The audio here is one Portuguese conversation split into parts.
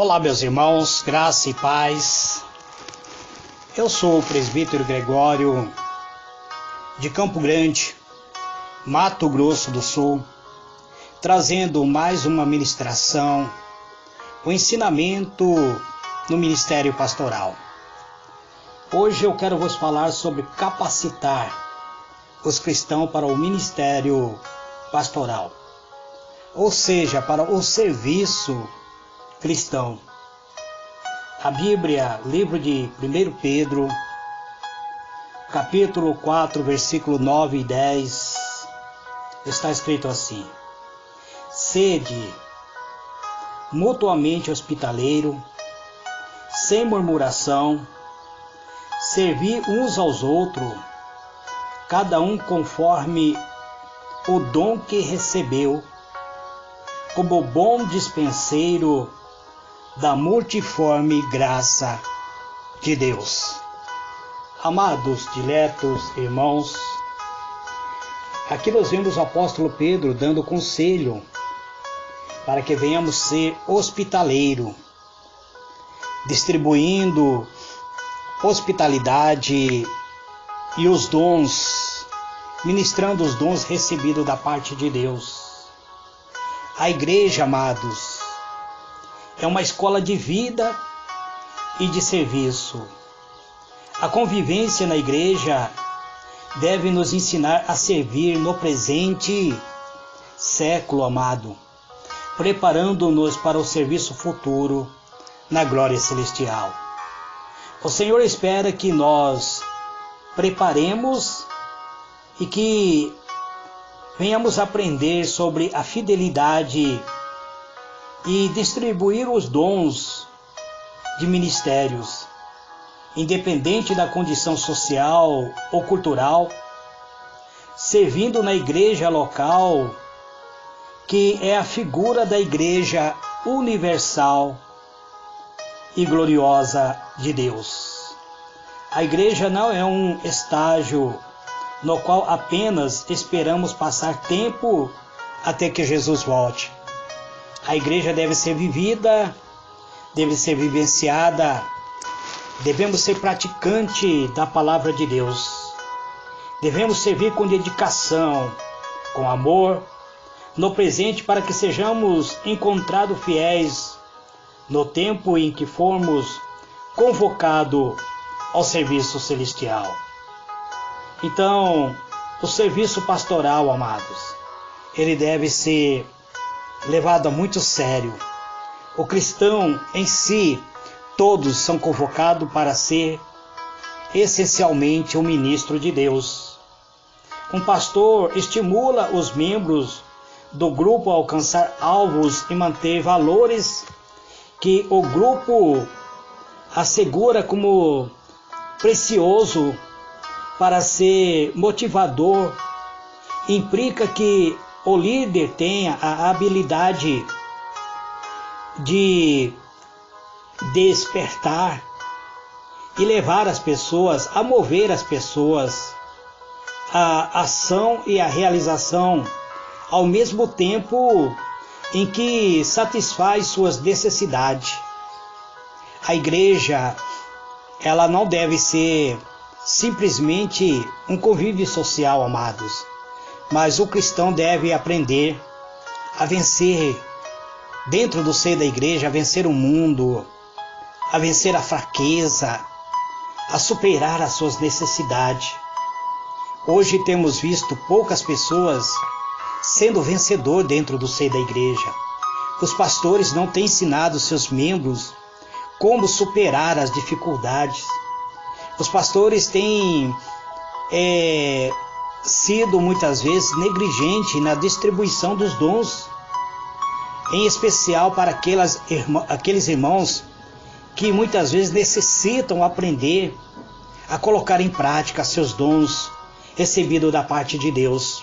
Olá, meus irmãos, graça e paz. Eu sou o presbítero Gregório, de Campo Grande, Mato Grosso do Sul, trazendo mais uma ministração, o ensinamento no ministério pastoral. Hoje eu quero vos falar sobre capacitar os cristãos para o ministério pastoral, ou seja, para o serviço cristão. A Bíblia, livro de 1 Pedro, capítulo 4, versículo 9 e 10, está escrito assim: sede mutuamente hospitaleiro, sem murmuração, servi uns aos outros, cada um conforme o dom que recebeu, como bom dispenseiro da multiforme graça de Deus. Amados, diletos irmãos, aqui nós vemos o apóstolo Pedro dando conselho para que venhamos ser hospitaleiro, distribuindo hospitalidade e os dons, ministrando os dons recebidos da parte de Deus. A igreja, amados, é uma escola de vida e de serviço. A convivência na igreja deve nos ensinar a servir no presente século, amado, preparando-nos para o serviço futuro na glória celestial. O Senhor espera que nós preparemos e que venhamos aprender sobre a fidelidade e distribuir os dons de ministérios, independente da condição social ou cultural, servindo na igreja local, que é a figura da igreja universal e gloriosa de Deus. A igreja não é um estágio no qual apenas esperamos passar tempo até que Jesus volte. A igreja deve ser vivida, deve ser vivenciada, devemos ser praticantes da palavra de Deus. Devemos servir com dedicação, com amor, no presente, para que sejamos encontrados fiéis no tempo em que formos convocados ao serviço celestial. Então, o serviço pastoral, amados, ele deve ser levado a muito sério. O cristão em si, todos são convocados para ser essencialmente um ministro de Deus. Um pastor estimula os membros do grupo a alcançar alvos e manter valores que o grupo assegura como precioso para ser motivador. Implica que o líder tenha a habilidade de despertar e levar as pessoas, a mover as pessoas à ação e à realização, ao mesmo tempo em que satisfaz suas necessidades. A igreja, ela não deve ser simplesmente um convívio social, amados, mas o cristão deve aprender a vencer dentro do seio da igreja, a vencer o mundo, a vencer a fraqueza, a superar as suas necessidades. Hoje temos visto poucas pessoas sendo vencedor dentro do seio da igreja. Os pastores não têm ensinado seus membros como superar as dificuldades. Os pastores têm sido muitas vezes negligente na distribuição dos dons, em especial para aqueles irmãos que muitas vezes necessitam aprender a colocar em prática seus dons recebidos da parte de Deus.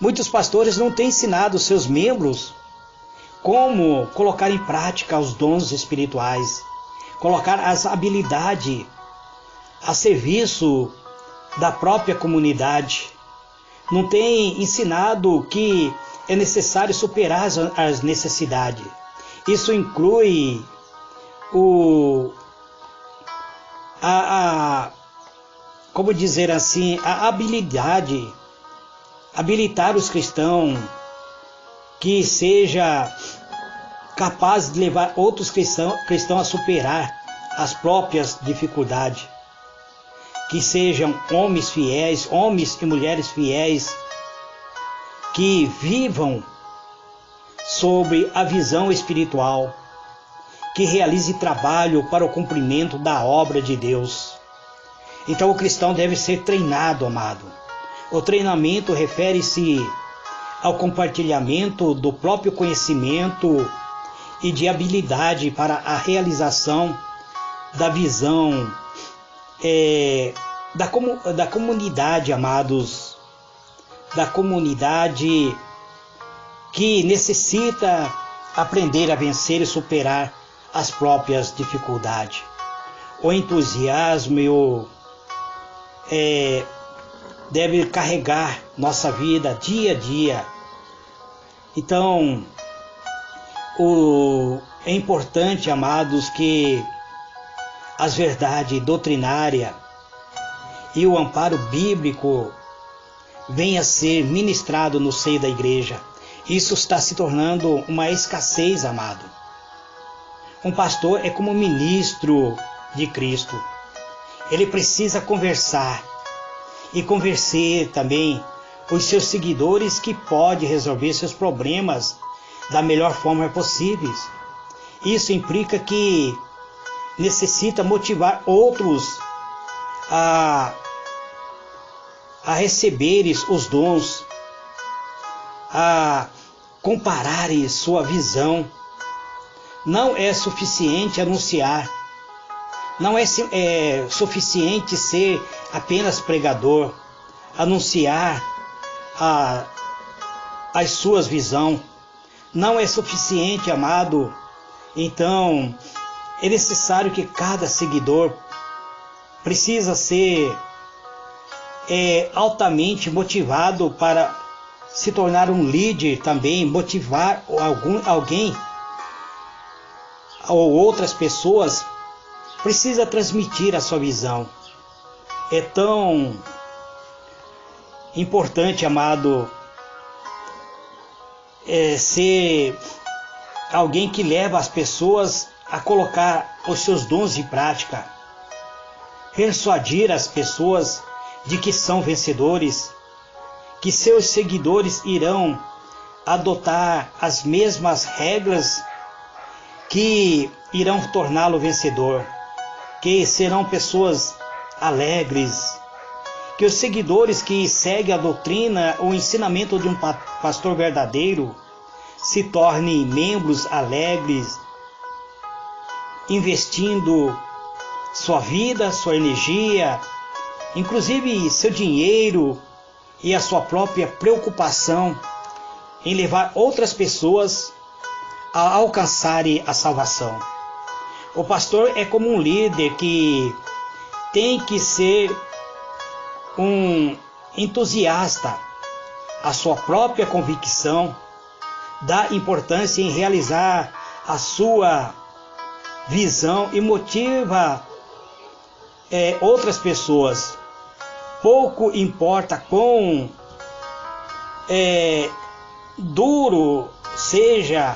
Muitos pastores não têm ensinado seus membros como colocar em prática os dons espirituais, colocar as habilidades a serviço da própria comunidade. Não tem ensinado que é necessário superar as necessidades. Isso inclui como dizer assim, a habilidade, habilitar os cristãos que seja capaz de levar outros cristãos a superar as próprias dificuldades, que sejam homens fiéis, homens e mulheres fiéis, que vivam sobre a visão espiritual, que realize trabalho para o cumprimento da obra de Deus. Então o cristão deve ser treinado, amado. O treinamento refere-se ao compartilhamento do próprio conhecimento e de habilidade para a realização da visão da comunidade, amados, da comunidade que necessita aprender a vencer e superar as próprias dificuldades. O entusiasmo deve carregar nossa vida dia a dia. Então, é importante, amados, que as verdades doutrinárias e o amparo bíblico venha a ser ministrado no seio da igreja. Isso está se tornando uma escassez, amado. Um pastor é como ministro de Cristo. Ele precisa conversar e convencer também os seus seguidores que pode resolver seus problemas da melhor forma possível. Isso implica que necessita motivar outros a receberem os dons, a compararem sua visão. Não é suficiente anunciar, não é suficiente ser apenas pregador, anunciar as suas visões. Não é suficiente, amado. Então, é necessário que cada seguidor precisa ser altamente motivado para se tornar um líder também, motivar alguém ou outras pessoas, precisa transmitir a sua visão. É tão importante, amado, ser alguém que leva as pessoas a colocar os seus dons em prática, persuadir as pessoas de que são vencedores, que seus seguidores irão adotar as mesmas regras que irão torná-lo vencedor, que serão pessoas alegres, que os seguidores que seguem a doutrina, o ensinamento de um pastor verdadeiro, se tornem membros alegres, investindo sua vida, sua energia, inclusive seu dinheiro e a sua própria preocupação em levar outras pessoas a alcançarem a salvação. O pastor é como um líder que tem que ser um entusiasta. A sua própria convicção dá importância em realizar a sua visão e motiva outras pessoas. Pouco importa quão duro seja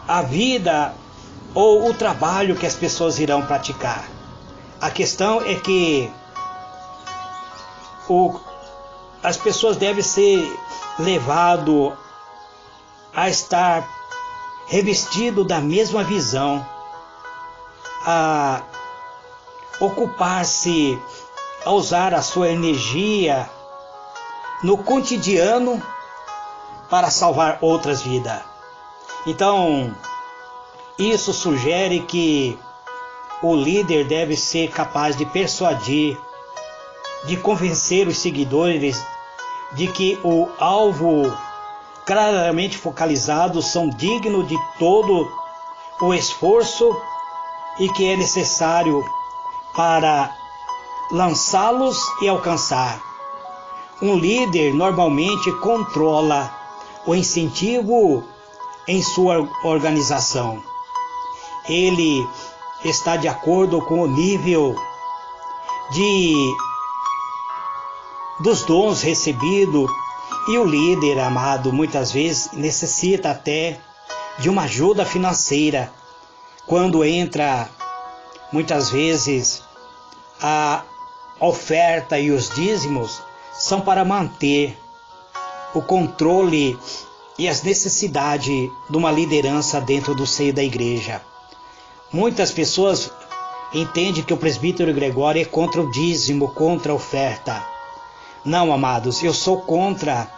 a vida ou o trabalho que as pessoas irão praticar. A questão é que as pessoas devem ser levadas a estar revestido da mesma visão, a ocupar-se, a usar a sua energia no cotidiano para salvar outras vidas. Então, isso sugere que o líder deve ser capaz de persuadir, de convencer os seguidores de que o alvo claramente focalizado são dignos de todo o esforço e que é necessário para lançá-los e alcançar. Um líder normalmente controla o incentivo em sua organização ele está de acordo com o nível dos dons recebidos, e o líder, amado, muitas vezes necessita até de uma ajuda financeira. Quando entra, muitas vezes, a oferta e os dízimos são para manter o controle e as necessidades de uma liderança dentro do seio da igreja. Muitas pessoas entendem que o presbítero Gregório é contra o dízimo, contra a oferta. Não, amados, eu sou contra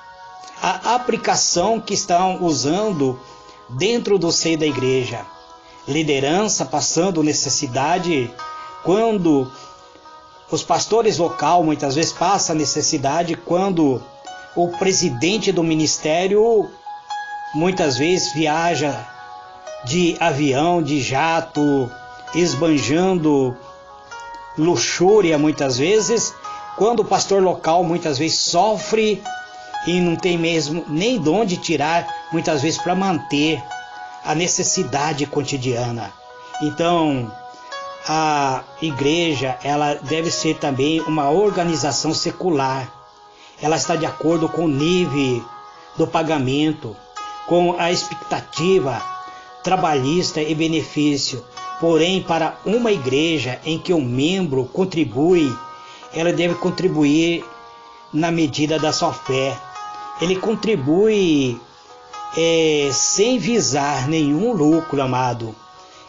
a aplicação que estão usando dentro do seio da igreja. Liderança passando necessidade, quando os pastores locais muitas vezes passam necessidade, quando o presidente do ministério muitas vezes viaja de avião, de jato, esbanjando luxúria muitas vezes, quando o pastor local muitas vezes sofre e não tem mesmo nem de onde tirar, muitas vezes para manter a necessidade cotidiana. Então, a igreja, ela deve ser também uma organização secular. Ela está de acordo com o nível do pagamento, com a expectativa trabalhista e benefício. Porém, para uma igreja em que o membro contribui, ela deve contribuir na medida da sua fé. Ele contribui sem visar nenhum lucro, amado.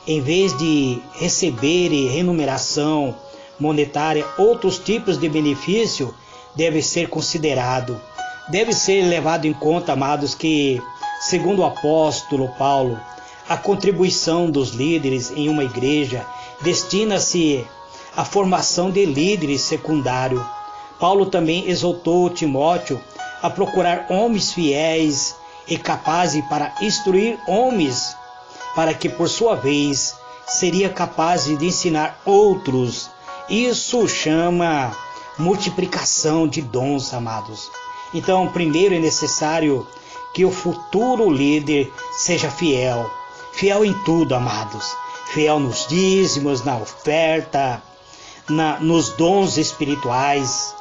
Em vez de receber remuneração monetária, outros tipos de benefício devem ser considerados. Deve ser levado em conta, amados, que, segundo o apóstolo Paulo, a contribuição dos líderes em uma igreja destina-se à formação de líderes secundários. Paulo também exortou Timóteo a procurar homens fiéis e capazes para instruir homens, para que por sua vez seria capaz de ensinar outros. Isso chama multiplicação de dons, amados. Então, primeiro é necessário que o futuro líder seja fiel. Fiel em tudo, amados. Fiel nos dízimos, na oferta, nos dons espirituais.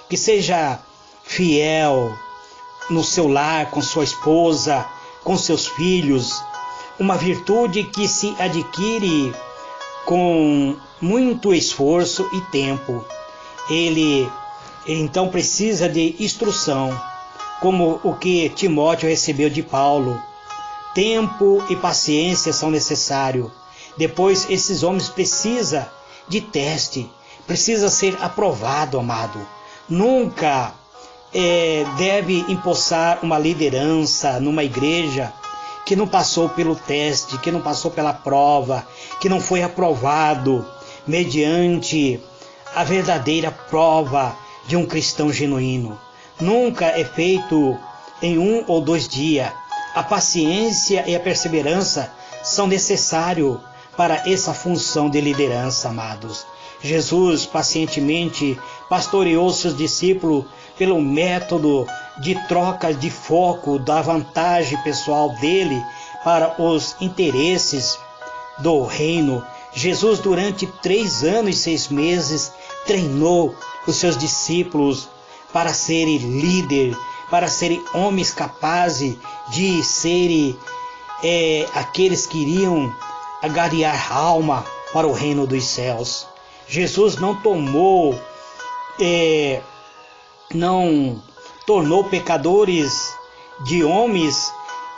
Que seja fiel no seu lar, com sua esposa, com seus filhos. Uma virtude que se adquire com muito esforço e tempo. Ele então precisa de instrução, como o que Timóteo recebeu de Paulo. Tempo e paciência são necessários. Depois, esses homens precisam de teste, precisa ser aprovado, amado. Nunca deve empossar uma liderança numa igreja que não passou pelo teste, que não passou pela prova, que não foi aprovado mediante a verdadeira prova de um cristão genuíno. Nunca é feito em 1 ou 2 dias. A paciência e a perseverança são necessários para essa função de liderança, amados. Jesus pacientemente pastoreou seus discípulos pelo método de troca de foco da vantagem pessoal dele para os interesses do reino. Jesus, durante 3 anos e 6 meses, treinou os seus discípulos para serem líderes, para serem homens capazes de serem aqueles que iriam agariar alma para o reino dos céus. Jesus não tornou pecadores de homens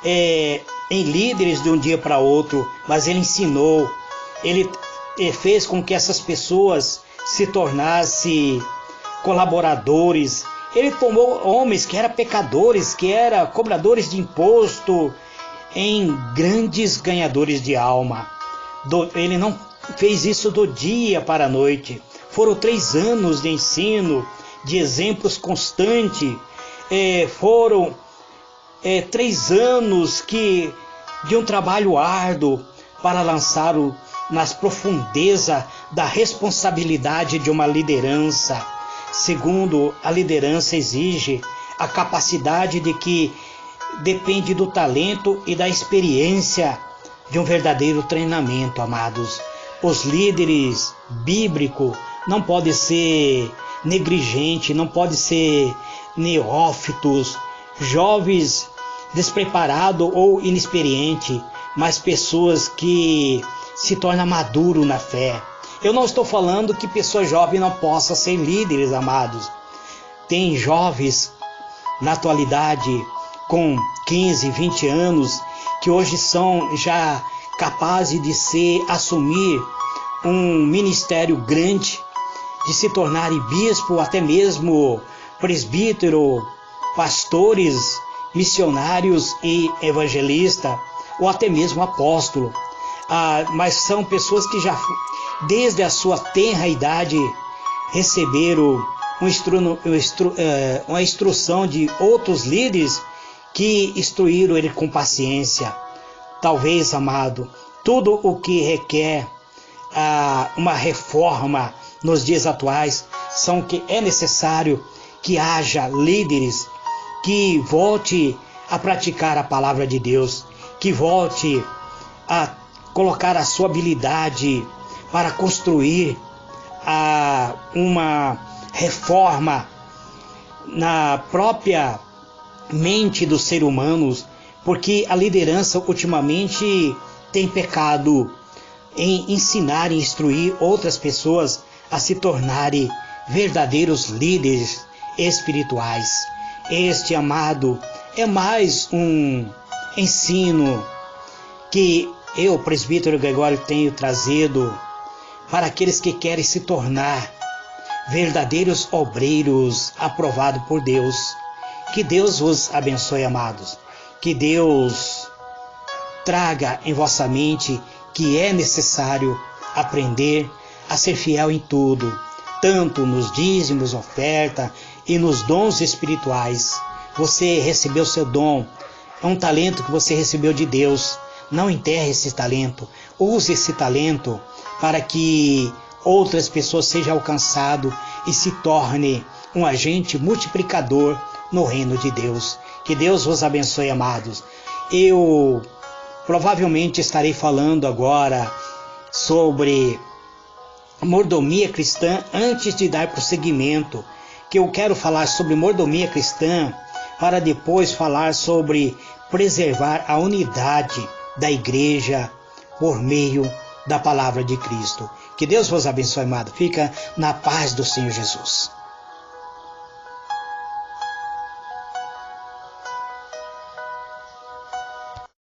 em líderes de um dia para outro, mas ele ensinou, ele fez com que essas pessoas se tornassem colaboradores. Ele tomou homens que eram pecadores, que eram cobradores de imposto, em grandes ganhadores de alma. Ele não fez isso do dia para a noite. Foram 3 anos de ensino, de exemplos constantes. Foram 3 anos de um trabalho árduo para lançá-lo nas profundezas da responsabilidade de uma liderança. Segundo, a liderança exige a capacidade de que depende do talento e da experiência de um verdadeiro treinamento, amados. Os líderes bíblicos não podem ser negligentes, não podem ser neófitos, jovens despreparados ou inexperientes, mas pessoas que se tornam maduros na fé. Eu não estou falando que pessoas jovens não possam ser líderes, amados. Tem jovens na atualidade com 15, 20 anos que hoje são já capazes de assumir um ministério grande, de se tornarem bispo, até mesmo presbítero, pastores, missionários e evangelistas, ou até mesmo apóstolo. Mas são pessoas que já, desde a sua tenra idade, receberam uma instrução de outros líderes que instruíram ele com paciência. Talvez, amado, tudo o que requer uma reforma nos dias atuais são que é necessário que haja líderes que volte a praticar a palavra de Deus, que volte a colocar a sua habilidade para construir uma reforma na própria mente dos seres humanos, porque a liderança ultimamente tem pecado em ensinar e instruir outras pessoas a se tornarem verdadeiros líderes espirituais. Este, amado, é mais um ensino que eu, presbítero Gregório, tenho trazido para aqueles que querem se tornar verdadeiros obreiros aprovados por Deus. Que Deus vos abençoe, amados. Que Deus traga em vossa mente que é necessário aprender a ser fiel em tudo, tanto nos dízimos, oferta e nos dons espirituais. Você recebeu seu dom, é um talento que você recebeu de Deus. Não enterre esse talento, use esse talento para que outras pessoas sejam alcançadas e se torne um agente multiplicador no reino de Deus. Que Deus vos abençoe, amados. Eu provavelmente estarei falando agora sobre mordomia cristã antes de dar prosseguimento, que eu quero falar sobre mordomia cristã para depois falar sobre preservar a unidade da igreja por meio da palavra de Cristo. Que Deus vos abençoe, amado. Fica na paz do Senhor Jesus.